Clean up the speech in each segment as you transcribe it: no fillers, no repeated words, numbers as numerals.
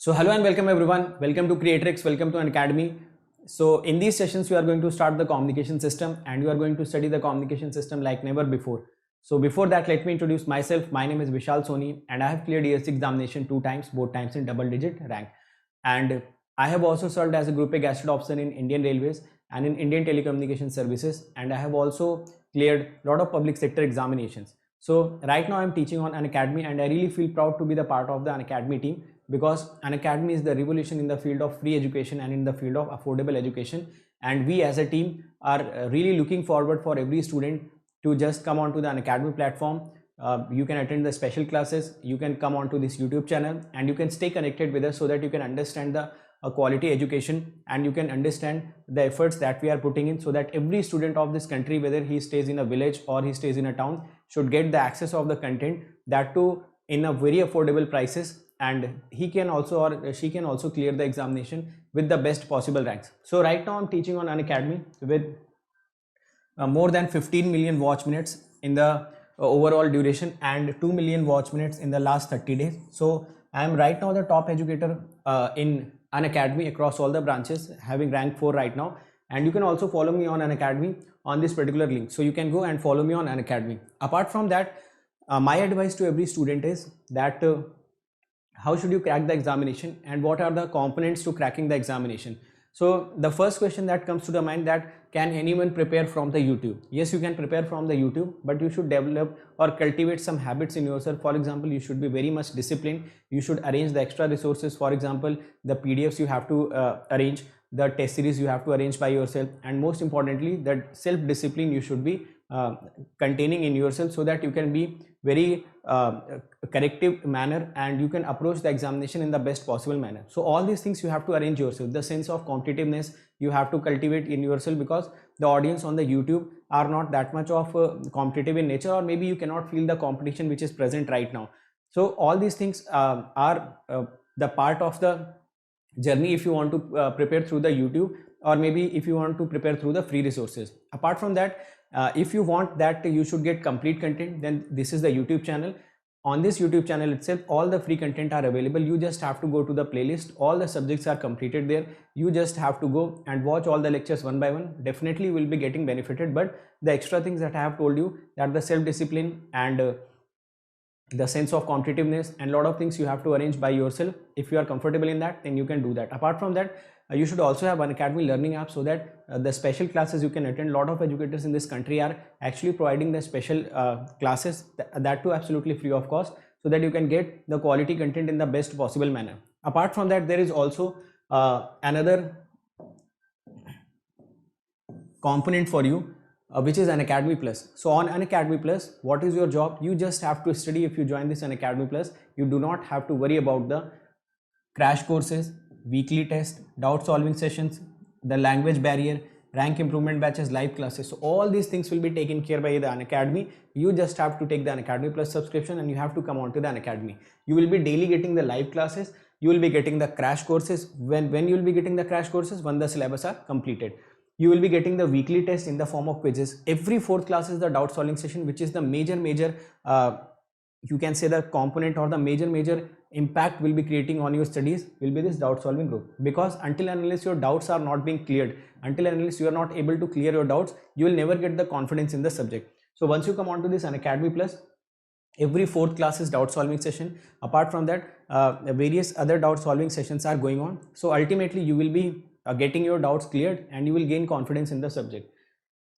So hello and welcome everyone. Welcome to Creatrix. Welcome to Unacademy. So in these sessions, we are going to start the communication system and you are going to study the communication system like never before. So before that, let me introduce myself. My name is Vishal Soni and I have cleared ESC examination 2 times, both times in double digit rank. And I have also served as a Group A Gazette officer in Indian Railways and in Indian Telecommunication Services. And I have also cleared a lot of public sector examinations. So right now I'm teaching on Unacademy and I really feel proud to be the part of the Unacademy team, because Unacademy is the revolution in the field of free education and in the field of affordable education, and we as a team are really looking forward for every student to just come onto the Unacademy platform. You can attend the special classes, you can come onto this YouTube channel and you can stay connected with us so that you can understand the quality education and you can understand the efforts that we are putting in, so that every student of this country, whether he stays in a village or he stays in a town, should get the access of the content, that too in a very affordable prices, and he can also or she can also clear the examination with the best possible ranks. So right now I'm teaching on Unacademy with more than 15 million watch minutes in the overall duration and 2 million watch minutes in the last 30 days. So I am right now the top educator in Unacademy across all the branches, having rank 4 right now. And you can also follow me on Unacademy on this particular link. So you can go and follow me on Unacademy. Apart from that, my advice to every student is that how should you crack the examination and what are the components to cracking the examination. So the first question that comes to the mind, that can anyone prepare from the YouTube? Yes, you can prepare from the YouTube, but you should develop or cultivate some habits in yourself. For example, you should be very much disciplined. You should arrange the extra resources. For example, the PDFs you have to arrange, the test series you have to arrange by yourself, and most importantly, that self-discipline you should be containing in yourself, so that you can be very corrective manner and you can approach the examination in the best possible manner. So all these things you have to arrange yourself. The sense of competitiveness you have to cultivate in yourself, because the audience on the YouTube are not that much of competitive in nature, or maybe you cannot feel the competition which is present right now. So all these things are the part of the journey if you want to prepare through the YouTube, or maybe if you want to prepare through the free resources. Apart from that, if you want that you should get complete content, then this is the YouTube channel. On this YouTube channel itself, all the free content are available. You just have to go to the playlist. All the subjects are completed there. You just have to go and watch all the lectures one by one. Definitely will be getting benefited. But the extra things that I have told you, that the self-discipline and the sense of competitiveness and a lot of things you have to arrange by yourself. If you are comfortable in that, then you can do that. Apart from that, you should also have Unacademy learning app, so that the special classes you can attend. A lot of educators in this country are actually providing the special classes, that too absolutely free of cost, so that you can get the quality content in the best possible manner. Apart from that, there is also another component for you, which is Unacademy Plus. So on Unacademy Plus, what is your job? You just have to study. If you join this Unacademy Plus, you do not have to worry about the crash courses, weekly test, doubt solving sessions, the language barrier, rank improvement batches, live classes. So all these things will be taken care by the Unacademy. You just have to take the Unacademy Plus subscription and you have to come on to the Unacademy. You will be daily getting the live classes. You will be getting the crash courses. When you will be getting the crash courses? When the syllabus are completed. You will be getting the weekly test in the form of quizzes. Every fourth class is the doubt solving session, which is the major you can say the component or the major impact will be creating on your studies will be this doubt solving group. Because until and unless your doubts are not being cleared, until and unless you are not able to clear your doubts, you will never get the confidence in the subject. So once you come on to this Unacademy Plus, every fourth class is doubt solving session. Apart from that, various other doubt solving sessions are going on. So ultimately you will be getting your doubts cleared and you will gain confidence in the subject.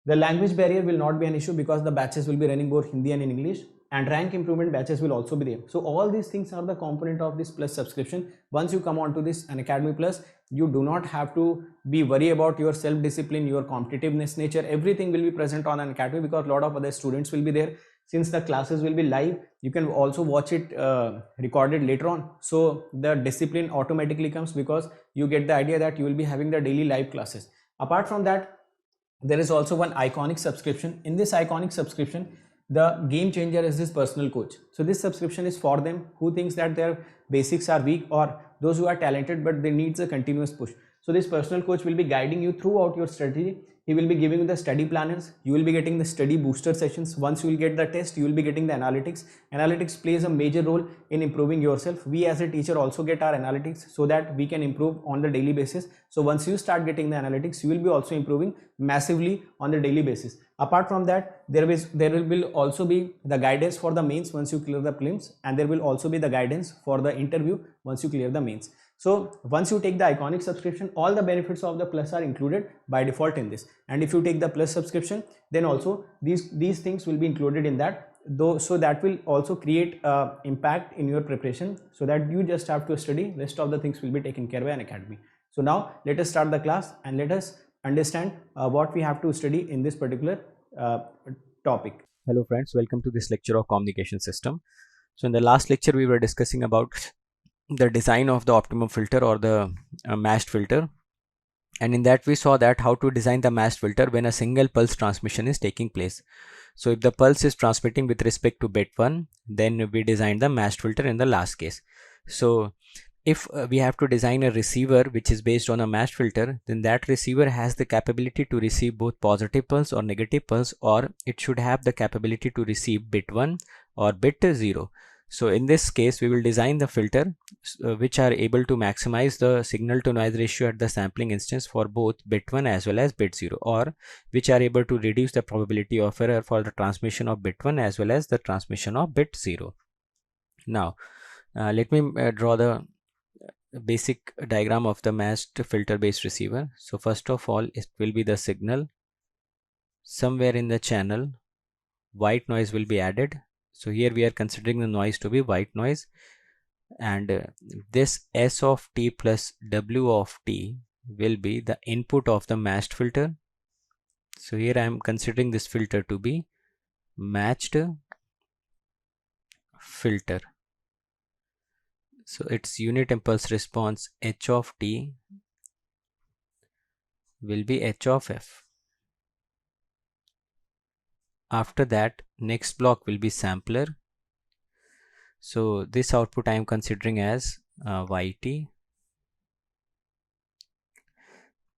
The language barrier will not be an issue, because the batches will be running both Hindi and in English, and rank improvement batches will also be there. So all these things are the component of this Plus subscription. Once you come on to this Unacademy Plus, you do not have to be worried about your self-discipline, your competitiveness nature. Everything will be present on Unacademy, because a lot of other students will be there. Since the classes will be live, you can also watch it recorded later on. So the discipline automatically comes, because you get the idea that you will be having the daily live classes. Apart from that, there is also one iconic subscription. In this iconic subscription, the game changer is this personal coach. So this subscription is for them who thinks that their basics are weak, or those who are talented but they needs a continuous push. So this personal coach will be guiding you throughout your study. He will be giving you the study planners. You will be getting the study booster sessions. Once you will get the test, you will be getting the analytics. Analytics plays a major role in improving yourself. We as a teacher also get our analytics so that we can improve on the daily basis. So once you start getting the analytics, you will be also improving massively on the daily basis. Apart from that, there will also be the guidance for the mains once you clear the prelims, and there will also be the guidance for the interview once you clear the mains. So once you take the Iconic subscription, all the benefits of the Plus are included by default in this. And if you take the Plus subscription, then also these things will be included in that, though, so that will also create impact in your preparation, so that you just have to study. Rest of the things will be taken care by Unacademy. So now let us start the class and let us understand what we have to study in this particular topic. Hello friends, welcome to this lecture of communication system. So in the last lecture we were discussing about the design of the optimum filter or the matched filter, and in that we saw that how to design the matched filter when a single pulse transmission is taking place. So if the pulse is transmitting with respect to bit 1, then we designed the matched filter in the last case. So if we have to design a receiver which is based on a matched filter, then that receiver has the capability to receive both positive pulse or negative pulse, or it should have the capability to receive bit 1 or bit 0. So in this case we will design the filter which are able to maximize the signal to noise ratio at the sampling instance for both bit 1 as well as bit 0, or which are able to reduce the probability of error for the transmission of bit 1 as well as the transmission of bit 0. Now let me draw the basic diagram of the matched filter based receiver. So first of all, it will be the signal. Somewhere in the channel white noise will be added. So here we are considering the noise to be white noise, and this S of t plus W of t will be the input of the matched filter. So here I am considering this filter to be matched filter. So its unit impulse response h of t will be h of f. After that, next block will be sampler. So this output I am considering as yt,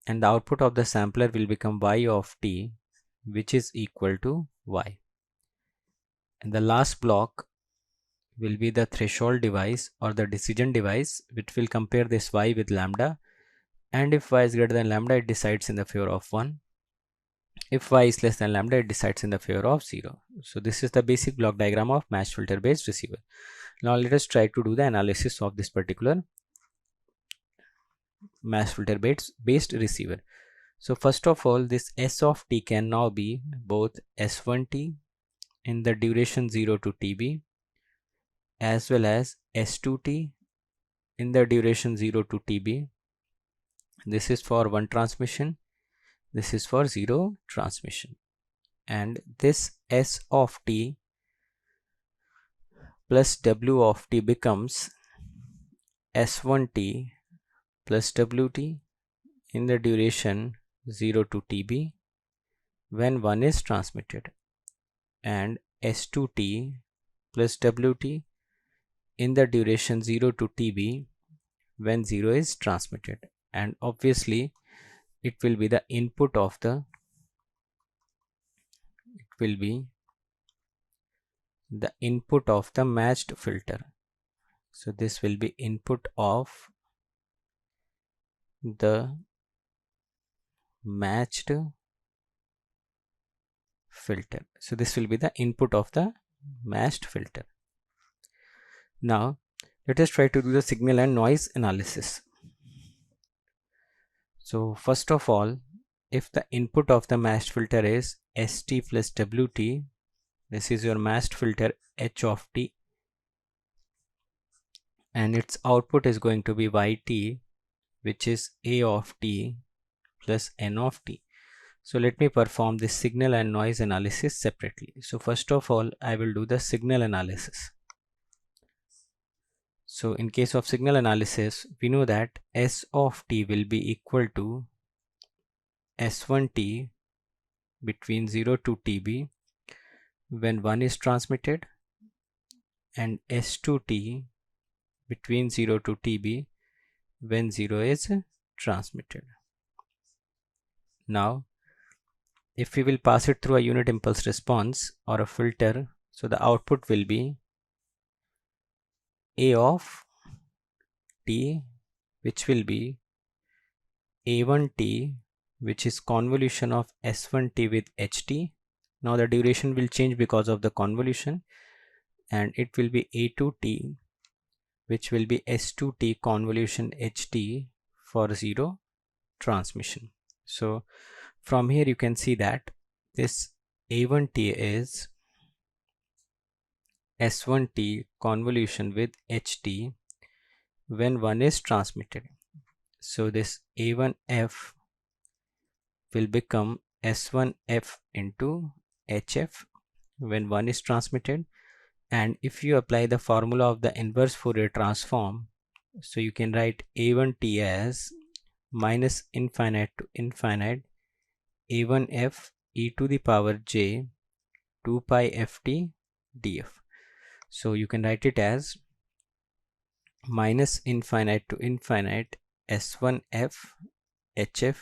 and the output of the sampler will become y of t, which is equal to y. And the last block will be the threshold device or the decision device, which will compare this y with lambda, and if y is greater than lambda, it decides in the favor of 1. If y is less than lambda, it decides in the favor of 0. So this is the basic block diagram of matched filter based receiver. Now let us try to do the analysis of this particular matched filter based receiver. So first of all, this S of t can now be both S1t in the duration 0 to TB as well as S2t in the duration 0 to TB. This is for 1 transmission, this is for 0 transmission, and this S of t plus W of t becomes S1t plus Wt in the duration 0 to TB when 1 is transmitted, and S2t plus Wt in the duration 0 to TB when 0 is transmitted. And obviously it will be the input of the matched filter. So this will be input of the matched filter. So this will be the input of the matched filter. Now let us try to do the signal and noise analysis. So first of all, if the input of the matched filter is St plus Wt, this is your matched filter h of t, and its output is going to be yt, which is a of t plus n of t. So let me perform this signal and noise analysis separately. So first of all, I will do the signal analysis. So in case of signal analysis, we know that S of t will be equal to S1t between 0 to TB when 1 is transmitted, and S2t between 0 to TB when 0 is transmitted. Now if we will pass it through a unit impulse response or a filter, so the output will be A of t, which will be A1t, which is convolution of S1t with ht. Now the duration will change because of the convolution, and it will be A2t, which will be S2t convolution ht for 0 transmission. So from here you can see that this A1t is S1t convolution with ht when 1 is transmitted. So this A1f will become S1f into hf when 1 is transmitted. And if you apply the formula of the inverse Fourier transform, so you can write A1t as minus infinite to infinite A1f e to the power j 2 pi ft df. So you can write it as minus infinite to infinite S1f hf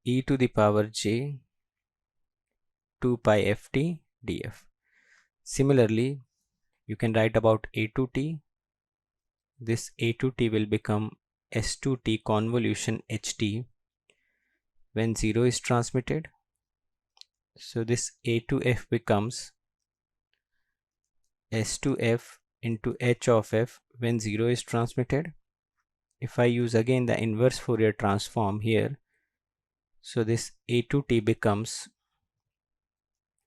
e to the power j 2 pi ft df. Similarly, you can write about A2t. This A2t will become S2t convolution ht when 0 is transmitted. So this A2f becomes S2f into h of f when 0 is transmitted. If I use again the inverse Fourier transform here, so this A2t becomes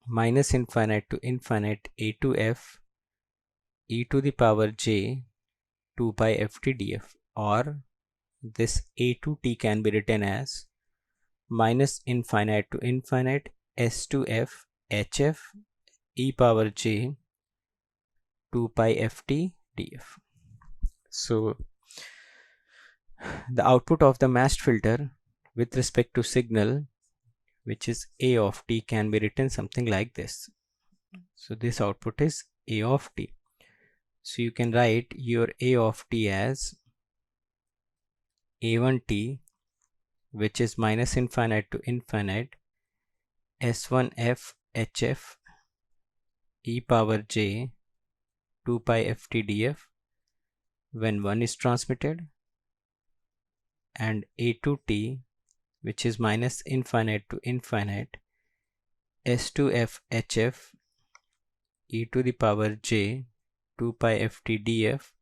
minus infinite to infinite A2f e to the power j 2 pi ft df, or this A2t can be written as minus infinite to infinite S2f hf e power j 2 pi ft df. So the output of the matched filter with respect to signal, which is A of t, can be written something like this. So this output is A of t. So you can write your A of t as A1t, which is minus infinite to infinite S1f hf e power j 2 pi ft df when 1 is transmitted, and A2t, which is minus infinite to infinite S2f hf e to the power j 2 pi ft df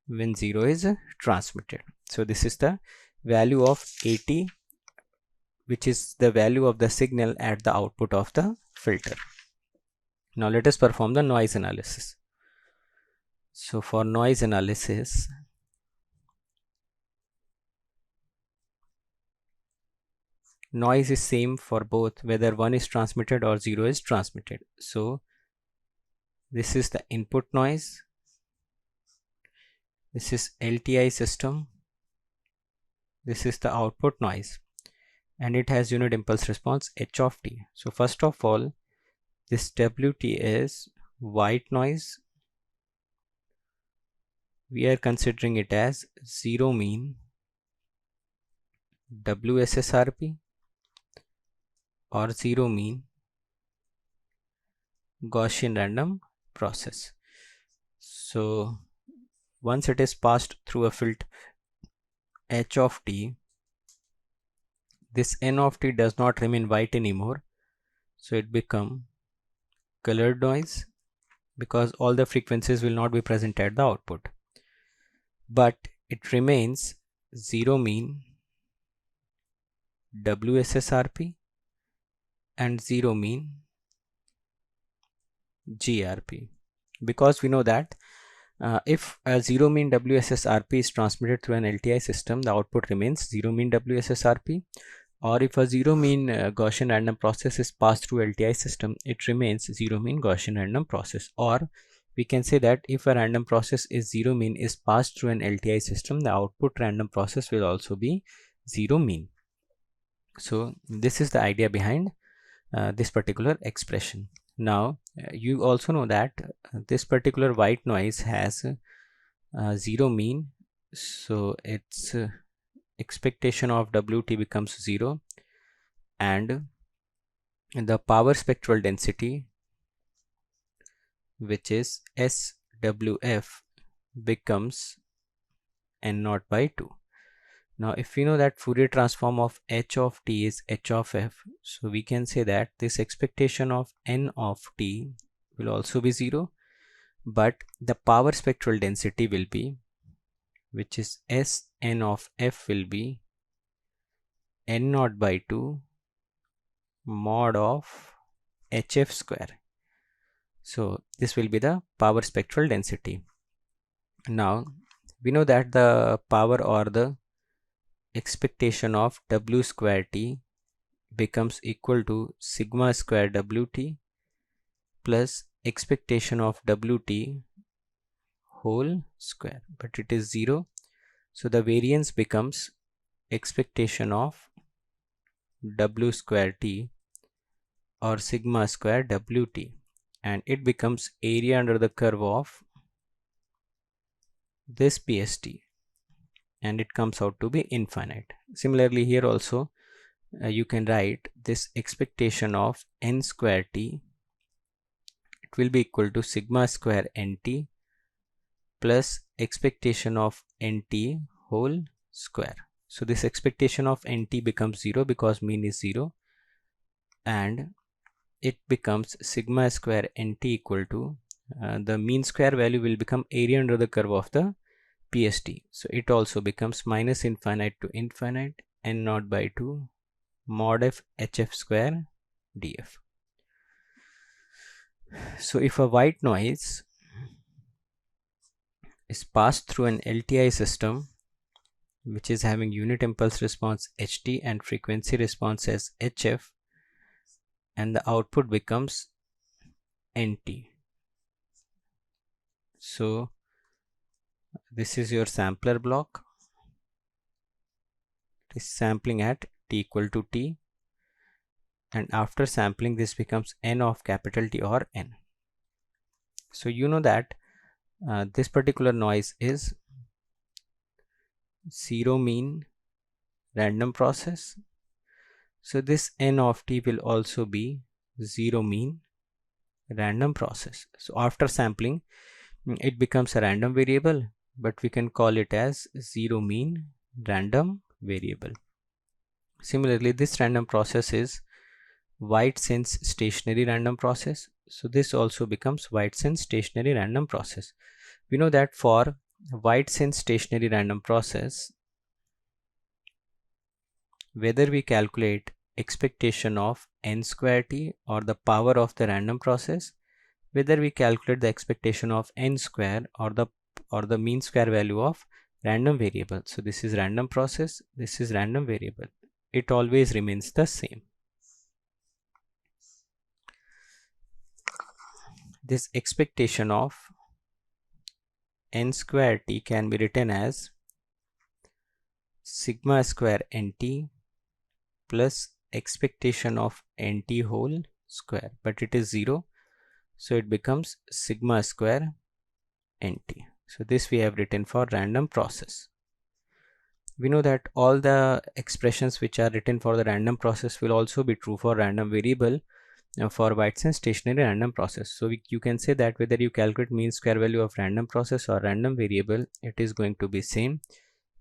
when 0 is transmitted. So this is the value of AT, which is the value of the signal at the output of the filter. Now let us perform the noise analysis. So for noise analysis, noise is same for both, whether 1 is transmitted or 0 is transmitted. So this is the input noise, this is LTI system, this is the output noise, and it has unit impulse response h of t. So first of all, this WT is white noise. We are considering it as 0 mean WSSRP or 0 mean Gaussian random process. So once it is passed through a filter h of t, this n of t does not remain white anymore, so it become colored noise because all the frequencies will not be present at the output, but it remains 0 mean WSSRP and 0 mean GRP, because we know that if a 0 mean WSSRP is transmitted through an LTI system, the output remains 0 mean WSSRP, or if a 0 mean Gaussian random process is passed through LTI system, it remains 0 mean Gaussian random process. Or we can say that if a random process is 0 mean is passed through an LTI system, the output random process will also be 0 mean. So this is the idea behind this particular expression. Now you also know that this particular white noise has 0 mean, so its expectation of Wt becomes 0, and the power spectral density, which is SWF, becomes N0 by 2. Now if we know that Fourier transform of h of t is h of f, so we can say that this expectation of n of t will also be 0, but the power spectral density will be, which is Sn of f, will be N0 by 2 mod of hf square. So this will be the power spectral density. Now we know that the power or the expectation of W square t becomes equal to sigma square Wt plus expectation of Wt whole square, but it is 0, so the variance becomes expectation of W square t or sigma square Wt, and it becomes area under the curve of this PST, and it comes out to be infinite. Similarly here also you can write this expectation of n square t, it will be equal to sigma square nt plus expectation of nt whole square. So this expectation of nt becomes 0 because mean is 0, and it becomes sigma square nt equal to the mean square value will become area under the curve of the PST. So it also becomes minus infinite to infinite N0 by 2 mod f hf square df. So if a white noise is passed through an LTI system which is having unit impulse response ht and frequency response as hf, and the output becomes nt. So this is your sampler block. It is sampling at t equal to t, and after sampling this becomes n of capital T or n. So you know that this particular noise is zero mean random process, so this n of t will also be zero mean random process. So after sampling it becomes a random variable, but we can call it as zero mean random variable. Similarly this random process is White-Sens stationary random process, so this also becomes White-Sens stationary random process. We know that for White-Sens stationary random process, whether we calculate expectation of n square t or the power of the random process, whether we calculate the expectation of n square or the mean square value of random variable, so this is random process, this is random variable, it always remains the same. This expectation of n square t can be written as sigma square nt plus expectation of nt whole square, but it is 0, so it becomes sigma square nt. So this we have written for random process. We know that all the expressions which are written for the random process will also be true for random variable for White-Sens stationary random process. So you can say that whether you calculate mean square value of random process or random variable, it is going to be same.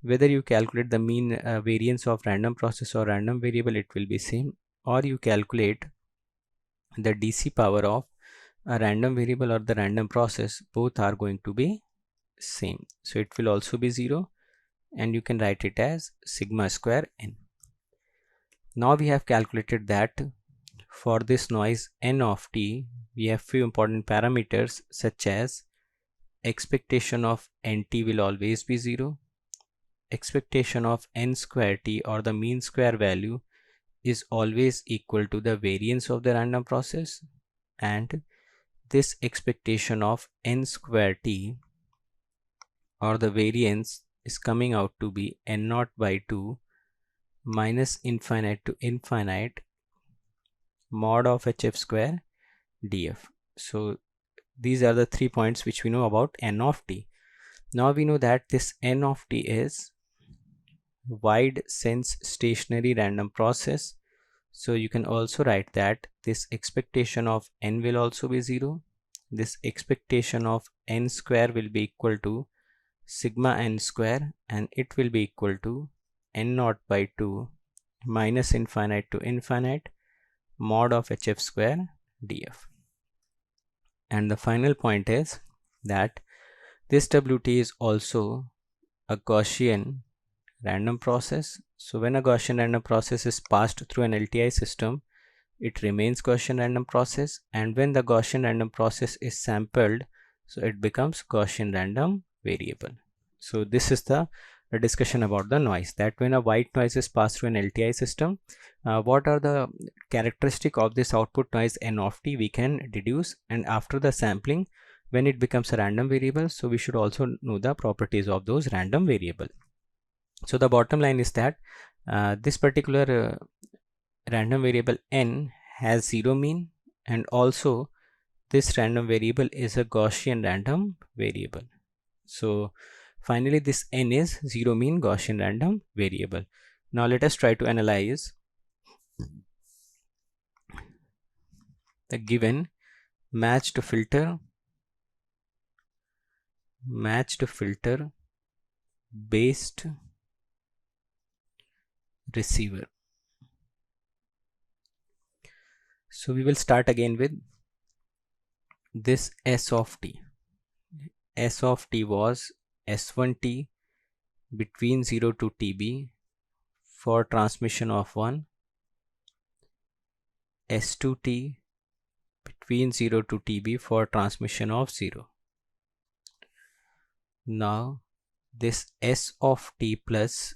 Whether you calculate the mean variance of random process or random variable, it will be same, or you calculate the DC power of a random variable or the random process, both are going to be same. So it will also be 0, and you can write it as sigma square n. Now we have calculated that for this noise n of t, we have few important parameters such as expectation of nt will always be 0, expectation of n square t or the mean square value is always equal to the variance of the random process, and this expectation of n square t or the variance is coming out to be n0 by 2 minus infinite to infinite mod of hf square df. So these are the 3 points which we know about n of t. Now we know that this n of t is wide sense stationary random process. So you can also write that this expectation of n will also be 0. This expectation of n square will be equal to sigma n square, and it will be equal to n naught by 2 minus infinite to infinite mod of hf square df. And the final point is that this wt is also a Gaussian random process. So when a Gaussian random process is passed through an LTI system, it remains Gaussian random process, and when the Gaussian random process is sampled, so it becomes Gaussian random variable. So this is the discussion about the noise, that when a white noise is passed through an LTI system, what are the characteristic of this output noise n of t we can deduce, and after the sampling, when it becomes a random variable, so we should also know the properties of those random variable. So the bottom line is that this particular random variable n has 0 mean, and also this random variable is a Gaussian random variable. So finally this n is 0 mean Gaussian random variable. Now let us try to analyze the given matched filter based receiver. So we will start again with this S of t. S of t was S1t between 0 to TB for transmission of 1, S2t between 0 to TB for transmission of 0. Now this S of t plus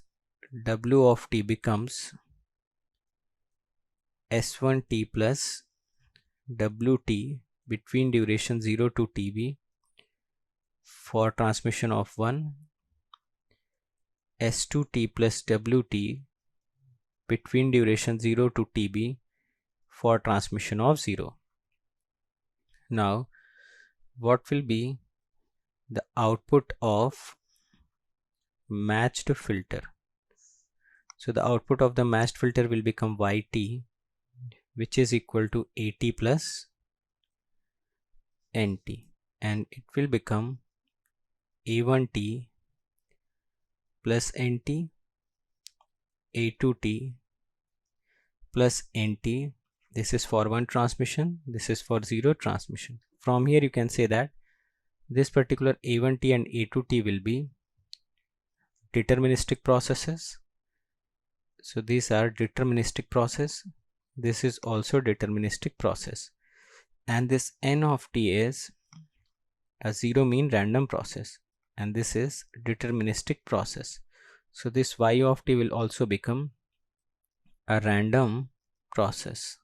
W of t becomes S1t plus Wt between duration 0 to TB for transmission of 1, S2t plus Wt between duration 0 to TB for transmission of 0. Now what will be the output of matched filter? So the output of the matched filter will become Yt, which is equal to At plus Nt, and it will become A1t plus Nt, A2t plus Nt. This is for 1 transmission, this is for 0 transmission. From here you can say that this particular A1t and A2t will be deterministic processes. So these are deterministic process, this is also deterministic process, and this n of t is a 0 mean random process, and this is deterministic process. So this y of t will also become a random process,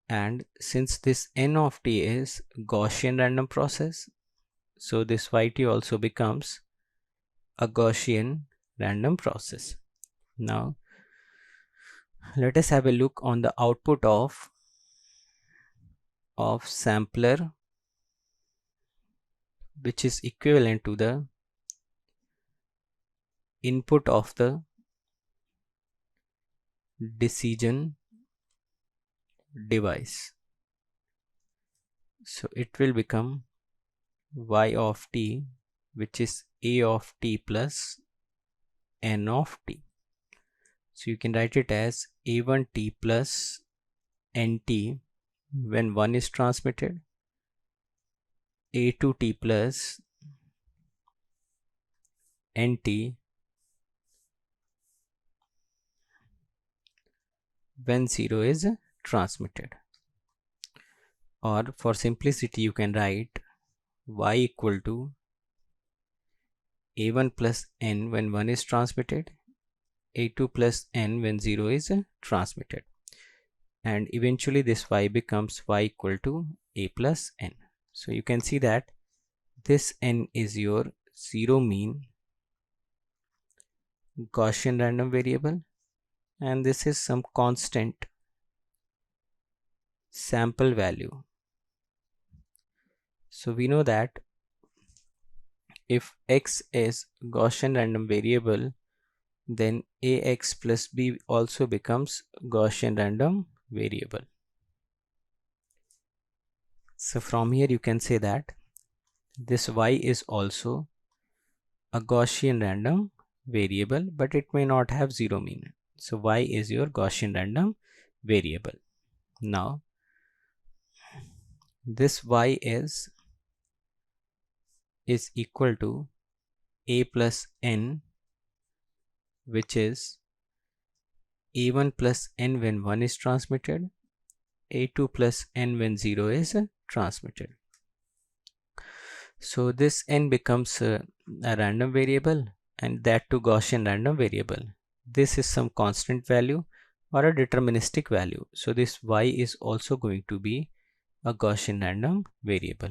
and since this n of t is Gaussian random process, so this yt also becomes a Gaussian random process. Now let us have a look on the output of sampler, which is equivalent to the input of the decision device. So it will become y of t, which is a of t plus n of t. So you can write it as a1t plus nt when 1 is transmitted, a2t plus nt when 0 is transmitted. Or for simplicity you can write y equal to a1 plus n when 1 is transmitted, a2 plus n when 0 is transmitted, and eventually this y becomes y equal to a plus n. So you can see that this n is your 0 mean Gaussian random variable, and this is some constant sample value. So we know that if x is Gaussian random variable, then ax plus b also becomes Gaussian random variable. So from here you can say that this y is also a Gaussian random variable, but it may not have zero mean. So y is your Gaussian random variable. Now this y is equal to a plus n, which is a1 plus n when 1 is transmitted, a2 plus n when 0 is transmitted. So this n becomes a random variable, and that too Gaussian random variable. This is some constant value or a deterministic value. So this y is also going to be a Gaussian random variable.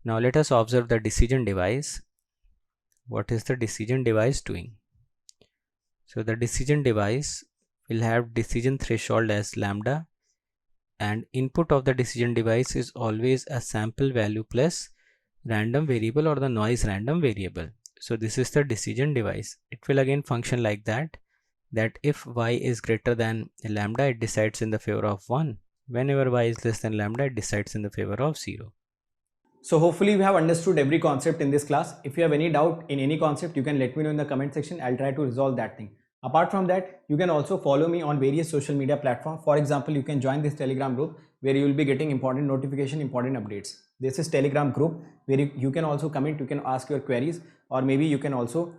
Now let us observe the decision device. What is the decision device doing? So the decision device will have decision threshold as lambda, and input of the decision device is always a sample value plus random variable or the noise random variable. So this is the decision device. It will again function like that if y is greater than lambda, it decides in the favor of 1. Whenever y is less than lambda, it decides in the favor of 0. So hopefully we have understood every concept in this class. If you have any doubt in any concept, you can let me know in the comment section. I'll try to resolve that thing. Apart from that, you can also follow me on various social media platforms. For example, you can join this Telegram group where you will be getting important notification, important updates. This is Telegram group where you can also comment, you can ask your queries, or maybe you can also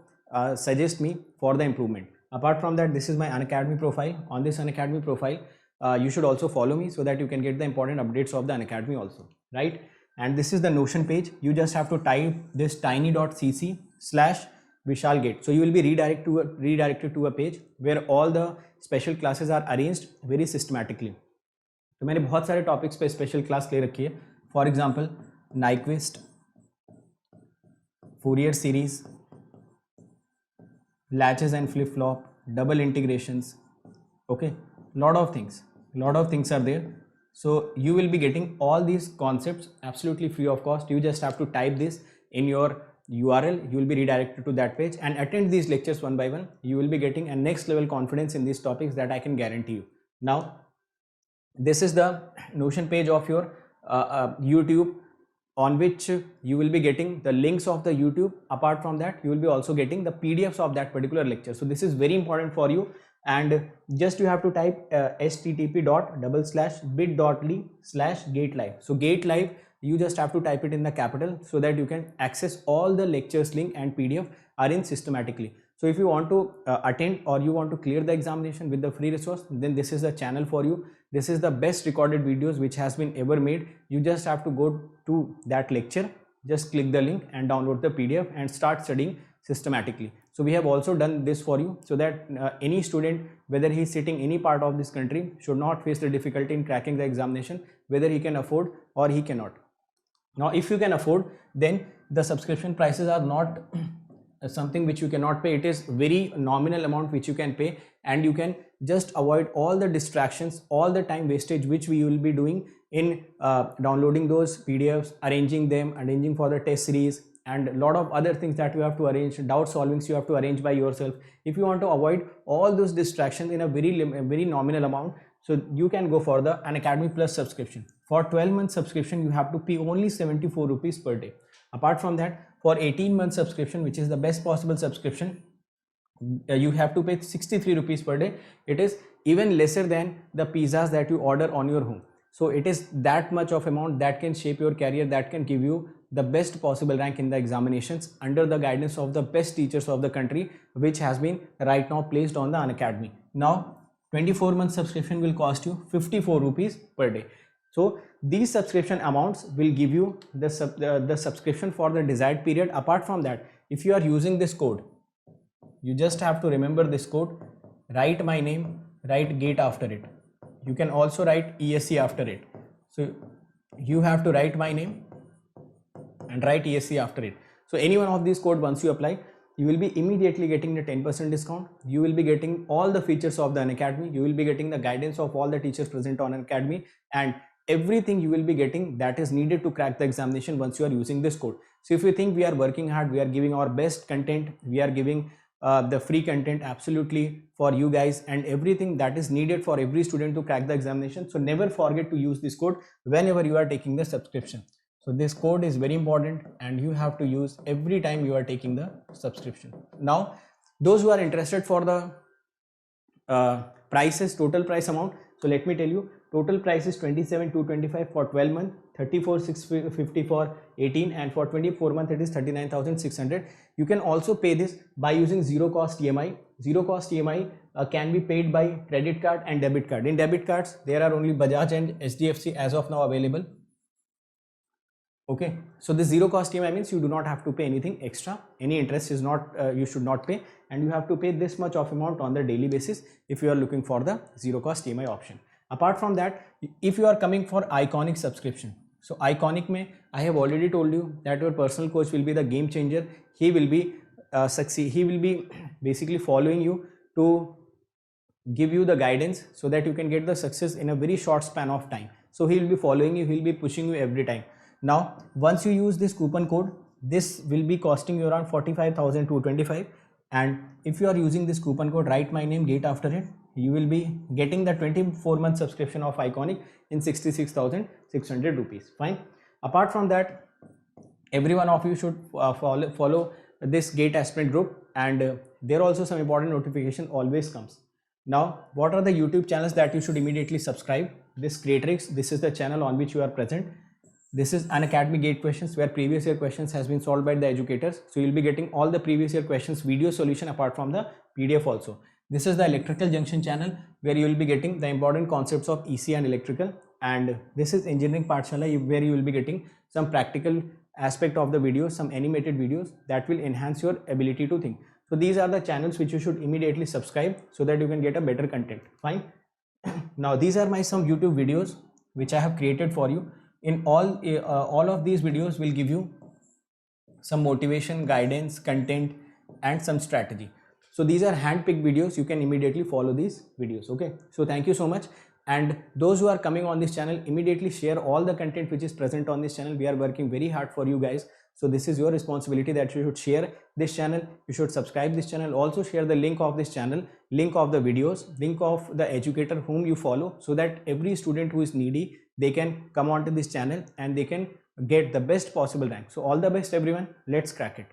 suggest me for the improvement. Apart from that, this is my Unacademy profile. On this Unacademy profile, you should also follow me so that you can get the important updates of the Unacademy also, right? And this is the Notion page. You just have to type this tiny.cc/VishalGate. So you will be redirected to a page where all the special classes are arranged very systematically. तो मैंने बहुत सारे topics पे special class ले रखी है. For example Nyquist, Fourier series, latches and flip flop, double integrations, okay, lot of things are there. So you will be getting all these concepts absolutely free of cost. You just have to type this in your URL. You will be redirected to that page and attend these lectures one by one. You will be getting a next level confidence in these topics that I can guarantee you. Now this is the Notion page of your YouTube, on which you will be getting the links of the YouTube. Apart from that, you will be also getting the PDFs of that particular lecture. So this is very important for you, and just you have to type http://bit.ly/GateLive. So GateLive, you just have to type it in the capital so that you can access all the lectures link and PDF arranged systematically. So if you want to attend or you want to clear the examination with the free resource, then this is the channel for you. This is the best recorded videos which has been ever made. You just have to go to that lecture, just click the link and download the PDF and start studying systematically. So we have also done this for you so that any student, whether he is sitting any part of this country, should not face the difficulty in cracking the examination, whether he can afford or he cannot. Now if you can afford, then the subscription prices are not something which you cannot pay. It is very nominal amount which you can pay, and you can just avoid all the distractions, all the time wastage which we will be doing in downloading those PDFs, arranging for the test series, and a lot of other things that you have to arrange, doubt solvings you have to arrange by yourself. If you want to avoid all those distractions in a very nominal amount, so you can go for the Unacademy Plus subscription. For 12-month subscription, you have to pay only 74 rupees per day. Apart from that, for 18-month subscription, which is the best possible subscription, you have to pay 63 rupees per day. It is even lesser than the pizzas that you order on your home. So it is that much of amount that can shape your career, that can give you the best possible rank in the examinations under the guidance of the best teachers of the country, which has been right now placed on the Unacademy. Now 24-month subscription will cost you 54 rupees per day. So these subscription amounts will give you the subscription for the desired period. Apart from that, if you are using this code, you just have to remember this code, write my name, write GATE after it. You can also write ESC after it. So you have to write my name and write ESC after it. So any one of these code, once you apply, you will be immediately getting the 10% discount. You will be getting all the features of the Unacademy. You will be getting the guidance of all the teachers present on Unacademy, and everything you will be getting that is needed to crack the examination once you are using this code. So if you think we are working hard, we are giving our best content, we are giving the free content absolutely for you guys and everything that is needed for every student to crack the examination. So never forget to use this code whenever you are taking the subscription. So this code is very important and you have to use every time you are taking the subscription. Now those who are interested for the prices, total price amount, so let me tell you, total price is 27,225 for 12 months, 34,650 for 18, and for 24 months it is 39,600. You can also pay this by using zero cost EMI. Zero cost EMI can be paid by credit card and debit card. In debit cards there are only Bajaj and HDFC as of now available. Okay, so this zero cost EMI means you do not have to pay anything extra, any interest is not you should not pay, and you have to pay this much of amount on the daily basis if you are looking for the zero cost EMI option. Apart from that, if you are coming for Iconic subscription, so Iconic mein I have already told you that your personal coach will be the game changer. He will be he will be basically following you to give you the guidance so that you can get the success in a very short span of time. So he will be following you, he will be pushing you every time. Now once you use this coupon code, this will be costing you around 45,225, and if you are using this coupon code, write my name, date after it, you will be getting the 24-month subscription of Iconic in 66,600 rupees. Fine. Apart from that, every one of you should follow this GATE aspirant group, and there also some important notification always comes. Now what are the YouTube channels that you should immediately subscribe? This Creatrix, this is the channel on which you are present. This is Unacademy GATE questions, where previous year questions has been solved by the educators. So you'll be getting all the previous year questions video solution apart from the PDF also. This is the Electrical Junction channel, where you will be getting the important concepts of EC and electrical, and this is Engineering Pathshala, where you will be getting some practical aspect of the videos, some animated videos that will enhance your ability to think. So these are the channels which you should immediately subscribe so that you can get a better content. Fine. Now these are my some YouTube videos which I have created for you. In all of these videos will give you some motivation, guidance, content and some strategy. So these are hand-picked videos, you can immediately follow these videos. Okay, so thank you so much, and those who are coming on this channel, immediately share all the content which is present on this channel. We are working very hard for you guys, so this is your responsibility that you should share this channel, you should subscribe this channel, also share the link of this channel, link of the videos, link of the educator whom you follow, so that every student who is needy, they can come onto this channel and they can get the best possible rank. So all the best everyone, let's crack it.